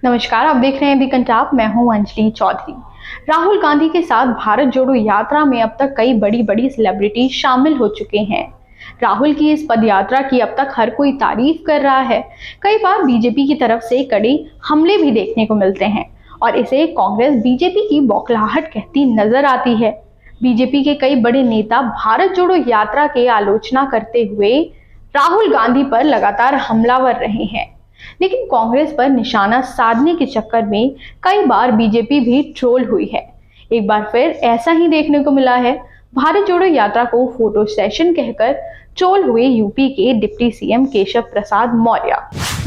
नमस्कार, आप देख रहे हैं दी कंटाप। मैं हूं अंजलि चौधरी। राहुल गांधी के साथ भारत जोड़ो यात्रा में अब तक कई बड़ी बड़ी सेलिब्रिटी शामिल हो चुके हैं। राहुल की इस पदयात्रा की अब तक हर कोई तारीफ कर रहा है। कई बार बीजेपी की तरफ से कड़े हमले भी देखने को मिलते हैं और इसे कांग्रेस बीजेपी की बौखलाहट कहती नजर आती है। बीजेपी के कई बड़े नेता भारत जोड़ो यात्रा की आलोचना करते हुए राहुल गांधी पर लगातार हमलावर रहे हैं, लेकिन कांग्रेस पर निशाना साधने के चक्कर में कई बार बीजेपी भी ट्रोल हुई है। एक बार फिर ऐसा ही देखने को मिला है। भारत जोड़ो यात्रा को फोटो सेशन कहकर ट्रोल हुए यूपी के डिप्टी सीएम केशव प्रसाद मौर्य,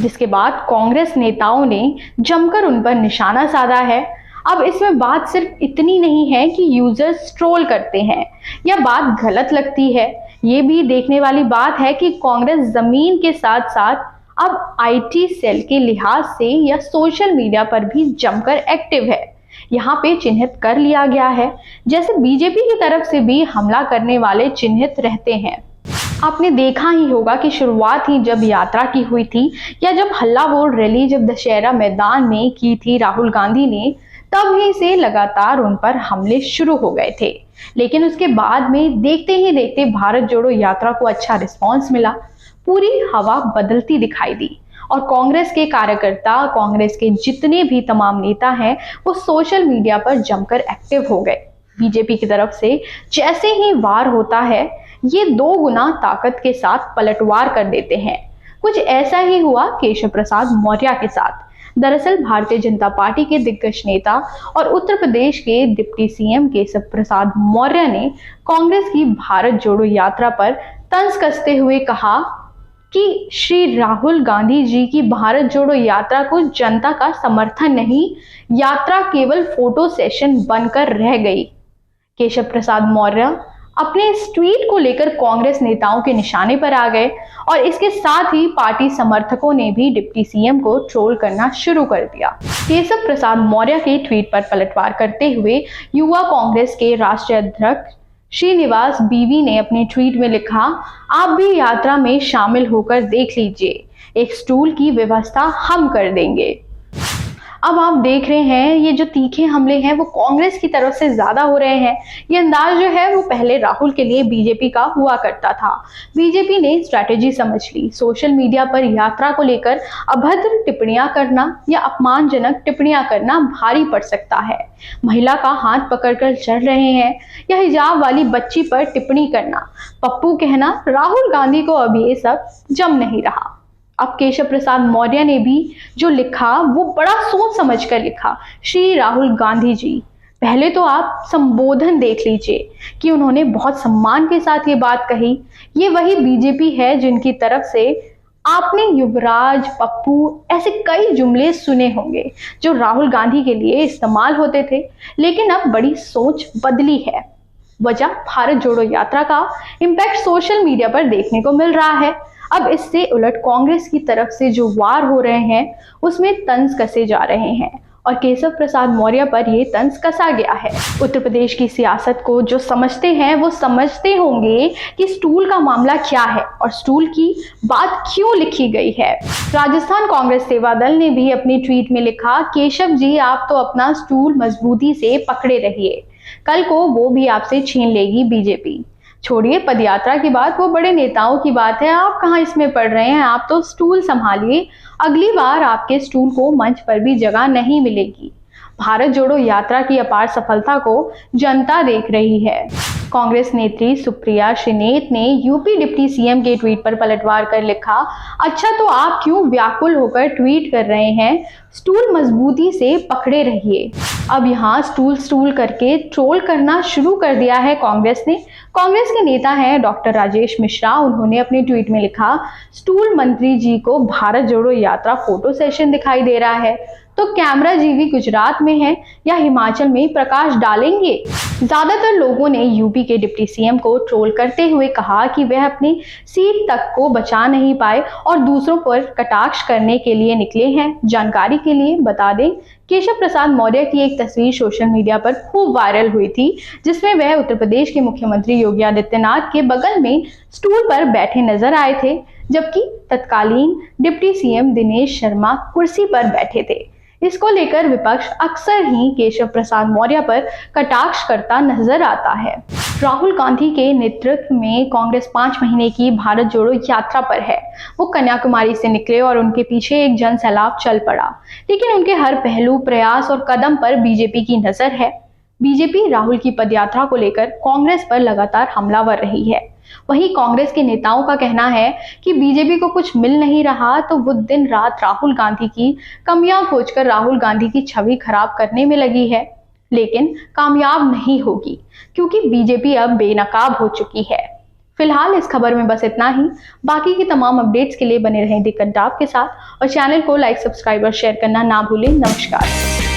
जिसके बाद कांग्रेस नेताओं ने जमकर उन पर निशाना साधा है। अब इसमें बात सिर्फ इतनी नहीं है कि यूजर्स ट्रोल करते हैं या बात गलत लगती है, ये भी देखने वाली बात है कि कांग्रेस जमीन के साथ साथ अब आईटी सेल के लिहाज से या सोशल मीडिया पर भी जमकर एक्टिव है। यहाँ पे चिन्हित कर लिया गया है, जैसे बीजेपी की तरफ से भी हमला करने वाले चिन्हित रहते हैं। आपने देखा ही होगा कि शुरुआत ही जब यात्रा की हुई थी या जब हल्ला बोल रैली जब दशहरा मैदान में की थी राहुल गांधी ने, तब ही से लगातार उन पर हमले शुरू हो गए थे। लेकिन उसके बाद में देखते ही देखते भारत जोड़ो यात्रा को अच्छा रिस्पॉन्स मिला, पूरी हवा बदलती दिखाई दी और कांग्रेस के कार्यकर्ता, कांग्रेस के जितने भी तमाम नेता हैं, वो सोशल मीडिया पर जमकर एक्टिव हो गए। बीजेपी की तरफ से जैसे ही वार होता है, ये 2 गुना ताकत के साथ पलटवार कर देते हैं। कुछ ऐसा ही हुआ केशव प्रसाद मौर्य के साथ। दरअसल भारतीय जनता पार्टी के दिग्गज नेता और उत्तर प्रदेश के डिप्टी सीएम केशव प्रसाद मौर्य ने कांग्रेस की भारत जोड़ो यात्रा पर तंज कसते हुए कहा कि श्री राहुल गांधी जी की भारत जोड़ो यात्रा को जनता का समर्थन नहीं, यात्रा केवल फोटो सेशन बनकर रह गई। केशव प्रसाद मौर्य अपने इस ट्वीट को लेकर कांग्रेस नेताओं के निशाने पर आ गए और इसके साथ ही पार्टी समर्थकों ने भी डिप्टी सीएम को ट्रोल करना शुरू कर दिया। केशव प्रसाद मौर्य के ट्वीट पर पलटवार करते हुए युवा कांग्रेस के राष्ट्रीय अध्यक्ष श्रीनिवास बीवी ने अपने ट्वीट में लिखा, आप भी यात्रा में शामिल होकर देख लीजिए, एक स्टूल की व्यवस्था हम कर देंगे। अब आप देख रहे हैं ये जो तीखे हमले हैं वो कांग्रेस की तरफ से ज्यादा हो रहे हैं। ये अंदाज जो है वो पहले राहुल के लिए बीजेपी का हुआ करता था। बीजेपी ने स्ट्रैटेजी समझ ली। सोशल मीडिया पर यात्रा को लेकर अभद्र टिप्पणियां करना या अपमानजनक टिप्पणियां करना भारी पड़ सकता है। महिला का हाथ पकड़कर चल रहे हैं या हिजाब वाली बच्ची पर टिप्पणी करना, पप्पू कहना, राहुल गांधी को अब ये सब जम नहीं रहा। अब केशव प्रसाद मौर्य ने भी जो लिखा वो बड़ा सोच समझ कर लिखा। श्री राहुल गांधी जी, पहले तो आप संबोधन देख लीजिए कि उन्होंने बहुत सम्मान के साथ ये बात कही। ये वही बीजेपी है जिनकी तरफ से आपने युवराज, पप्पू ऐसे कई जुमले सुने होंगे जो राहुल गांधी के लिए इस्तेमाल होते थे, लेकिन अब बड़ी सोच बदली है। वजह भारत जोड़ो यात्रा का इम्पैक्ट सोशल मीडिया पर देखने को मिल रहा है। अब इससे उलट कांग्रेस की तरफ से जो वार हो रहे हैं उसमें तंज कसे जा रहे हैं और केशव प्रसाद मौर्य पर यह तंज कसा गया है। उत्तर प्रदेश की सियासत को जो समझते हैं वो समझते होंगे कि स्टूल का मामला क्या है और स्टूल की बात क्यों लिखी गई है। राजस्थान कांग्रेस सेवा दल ने भी अपने ट्वीट में लिखा, केशव जी आप तो अपना स्टूल मजबूती से पकड़े रहिए, कल को वो भी आपसे छीन लेगी बीजेपी। छोड़िए पदयात्रा की बात, वो बड़े नेताओं की बात है, आप कहाँ इसमें पड़ रहे हैं। आप तो स्टूल संभालिए, अगली बार आपके स्टूल को मंच पर भी जगह नहीं मिलेगी। भारत जोड़ो यात्रा की अपार सफलता को जनता देख रही है। कांग्रेस नेत्री सुप्रिया श्रीनेत ने यूपी डिप्टी सीएम के ट्वीट पर पलटवार कर लिखा, अच्छा तो आप क्यों व्याकुल होकर ट्वीट कर रहे हैं, स्टूल मजबूती से पकड़े रहिए। अब यहाँ स्टूल करके ट्रोल करना शुरू कर दिया है कांग्रेस ने। कांग्रेस के नेता हैं डॉक्टर राजेश मिश्रा, उन्होंने अपने ट्वीट में लिखा, स्टूल मंत्री जी को भारत जोड़ो यात्रा फोटो सेशन दिखाई दे रहा है, तो कैमरा जीवी गुजरात में है या हिमाचल में प्रकाश डालेंगे। ज्यादातर लोगों ने यूपी के डिप्टी सीएम को ट्रोल करते हुए कहा कि वह अपनी सीट तक को बचा नहीं पाए और दूसरों पर कटाक्ष करने के लिए निकले हैं। जानकारी के लिए बता दें, केशव प्रसाद मौर्य की एक तस्वीर सोशल मीडिया पर खूब वायरल हुई थी, जिसमें वह उत्तर प्रदेश के मुख्यमंत्री योगी आदित्यनाथ के बगल में स्टूल पर बैठे नजर आए थे, जबकि तत्कालीन डिप्टी सीएम दिनेश शर्मा कुर्सी पर बैठे थे। इसको लेकर विपक्ष अक्सर ही केशव प्रसाद मौर्य पर कटाक्ष करता नजर आता है। राहुल गांधी के नेतृत्व में कांग्रेस 5 महीने की भारत जोड़ो यात्रा पर है। वो कन्याकुमारी से निकले और उनके पीछे एक जन सैलाब चल पड़ा, लेकिन उनके हर पहलू, प्रयास और कदम पर बीजेपी की नजर है। बीजेपी राहुल की पदयात्रा को लेकर कांग्रेस पर लगातार हमलावर रही है। वहीं कांग्रेस के नेताओं का कहना है कि बीजेपी को कुछ मिल नहीं रहा तो वो दिन रात राहुल गांधी की कमियां खोजकर राहुल गांधी की छवि खराब करने में लगी है, लेकिन कामयाब नहीं होगी क्योंकि बीजेपी अब बेनकाब हो चुकी है। फिलहाल इस खबर में बस इतना ही। बाकी की तमाम अपडेट्स के लिए बने रहें दी कंटाप के साथ और चैनल को लाइक, सब्सक्राइब और शेयर करना ना भूलें। नमस्कार।